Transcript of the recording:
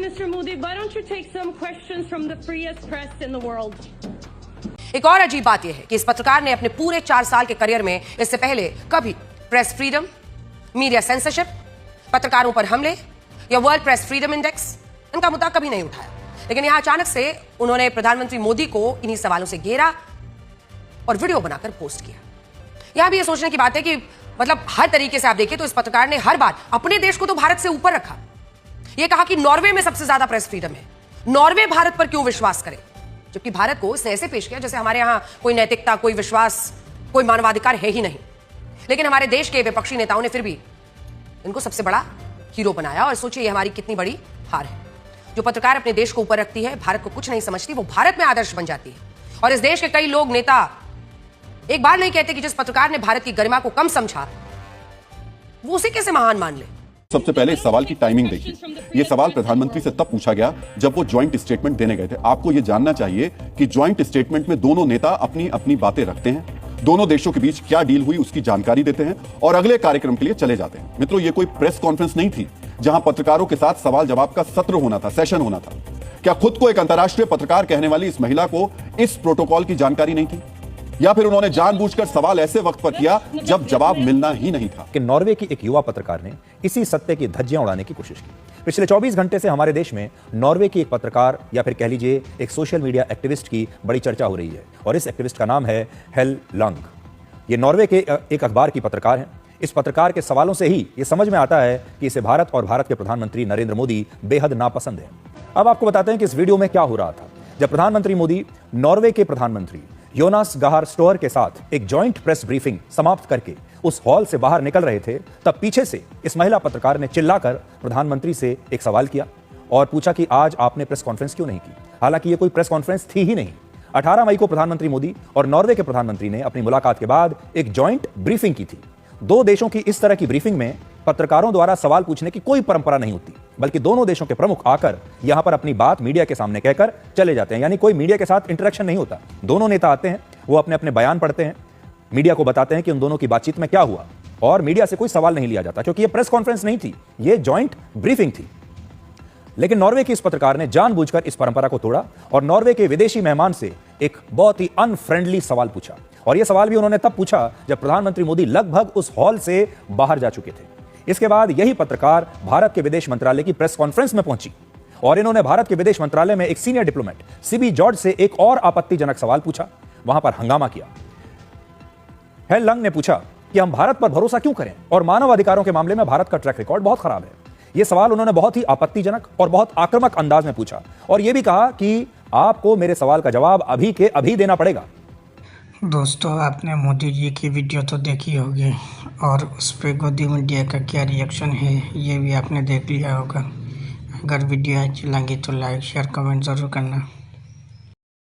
Mr. Modi, why don't you take some questions from the freest press in the world? एक और अजीब बात यह है कि इस पत्रकार ने अपने पूरे 4 साल के करियर में इससे पहले कभी प्रेस फ्रीडम, मीडिया सेंसरशिप, पत्रकारों पर हमले या वर्ल्ड प्रेस फ्रीडम इंडेक्स इनका मुद्दा कभी नहीं उठाया। लेकिन यहां अचानक से उन्होंने प्रधानमंत्री मोदी को इन्हीं सवालों से घेरा और वीडियो बनाकर पोस्ट किया। यहां भी यह सोचने की बात है कि मतलब हर तरीके से आप देखिए तो इस पत्रकार ने हर बार अपने देश को तो भारत से ऊपर रखा। यह कहा कि नॉर्वे में सबसे ज्यादा प्रेस फ्रीडम है, नॉर्वे भारत पर क्यों विश्वास करे, जबकि भारत को इसने ऐसे पेश किया जैसे हमारे यहां कोई नैतिकता, कोई विश्वास, कोई मानवाधिकार है ही नहीं। लेकिन हमारे देश के विपक्षी नेताओं ने फिर भी इनको सबसे बड़ा हीरो बनाया। और सोचिए ये हमारी कितनी बड़ी हार है। जो पत्रकार अपने देश को ऊपर रखती है, भारत को कुछ नहीं समझती, वो भारत में आदर्श बन जाती है। और इस देश के कई लोग, नेता एक बार नहीं कहते कि जिस पत्रकार ने भारत की गरिमा को कम समझा वो उसे कैसे महान मान ले। सबसे पहले इस सवाल की टाइमिंग देखिए। ये सवाल प्रधानमंत्री से तब पूछा गया जब वो ज्वाइंट स्टेटमेंट देने गए थे। आपको ये जानना चाहिए कि ज्वाइंट स्टेटमेंट में दोनों नेता अपनी अपनी बातें रखते हैं, दोनों देशों के बीच क्या डील हुई उसकी जानकारी देते हैं और अगले कार्यक्रम के लिए चले जाते हैं। मित्रों, ये कोई प्रेस कॉन्फ्रेंस नहीं थी जहां पत्रकारों के साथ सवाल जवाब का सत्र होना था, सेशन होना था। क्या खुद को एक अंतर्राष्ट्रीय पत्रकार कहने वाली इस महिला को इस प्रोटोकॉल की जानकारी नहीं थी, या फिर उन्होंने जानबूझकर सवाल ऐसे वक्त पर किया जब जवाब मिलना ही नहीं था? कि नॉर्वे की एक युवा पत्रकार ने इसी सत्य की धज्जियां उड़ाने की कोशिश की। पिछले 24 घंटे से हमारे देश में नॉर्वे की एक पत्रकार या फिर कह लीजिए एक सोशल मीडिया एक्टिविस्ट की बड़ी चर्चा हो रही है और इस एक्टिविस्ट का नाम है हेल लंग। ये नॉर्वे के एक अखबार की पत्रकार हैं। इस पत्रकार के सवालों से ही ये समझ में आता है कि इसे भारत और भारत के प्रधानमंत्री नरेंद्र मोदी बेहद नापसंद है। अब आपको बताते हैं कि इस वीडियो में क्या हो रहा था। जब प्रधानमंत्री मोदी नॉर्वे के प्रधानमंत्री योनास गाहर स्टोअर के साथ एक जॉइंट प्रेस ब्रीफिंग समाप्त करके उस हॉल से बाहर निकल रहे थे, तब पीछे से इस महिला पत्रकार ने चिल्लाकर प्रधानमंत्री से एक सवाल किया और पूछा कि आज आपने प्रेस कॉन्फ्रेंस क्यों नहीं की। हालांकि ये कोई प्रेस कॉन्फ्रेंस थी ही नहीं। 18 मई को प्रधानमंत्री मोदी और नॉर्वे के प्रधानमंत्री ने अपनी मुलाकात के बाद एक जॉइंट ब्रीफिंग की थी। दो देशों की इस तरह की ब्रीफिंग में पत्रकारों द्वारा सवाल पूछने की कोई परंपरा नहीं होती, बल्कि दोनों देशों के प्रमुख आकर यहां पर अपनी बात मीडिया के सामने कहकर चले जाते हैं। यानी कोई मीडिया के साथ इंटरेक्शन नहीं होता। दोनों नेता आते हैं, वो अपने अपने बयान पढ़ते हैं, मीडिया को बताते हैं कि उन दोनों की बातचीत में क्या हुआ और मीडिया से कोई सवाल नहीं लिया जाता, क्योंकि ये प्रेस कॉन्फ्रेंस नहीं थी, ये जॉइंट ब्रीफिंग थी। लेकिन नॉर्वे की इस पत्रकार ने जानबूझकर इस परंपरा को तोड़ा और नॉर्वे के विदेशी मेहमान से एक बहुत ही अनफ्रेंडली सवाल पूछा। और यह सवाल भी उन्होंने तब पूछा जब प्रधानमंत्री मोदी लगभग उस हॉल से बाहर जा चुके थे। इसके बाद यही पत्रकार भारत के विदेश मंत्रालय की प्रेस कॉन्फ्रेंस में पहुंची और इन्होंने भारत के विदेश मंत्रालय में एक सीनियर डिप्लोमेट सीबी जॉर्ज से एक और आपत्तिजनक सवाल पूछा, वहां पर हंगामा किया। हेल लंग ने पूछा कि हम भारत पर भरोसा क्यों करें और मानव अधिकारों के मामले में भारत का ट्रैक रिकॉर्ड बहुत खराब है। यह सवाल उन्होंने बहुत ही आपत्तिजनक और बहुत आक्रामक अंदाज में पूछा और यह भी कहा कि आपको मेरे सवाल का जवाब अभी के अभी देना पड़ेगा। दोस्तों, आपने मोदी जी की वीडियो तो देखी होगी और उस पर गोदी मीडिया का क्या रिएक्शन है ये भी आपने देख लिया होगा। अगर वीडियो अच्छी लगी तो लाइक शेयर कमेंट ज़रूर करना।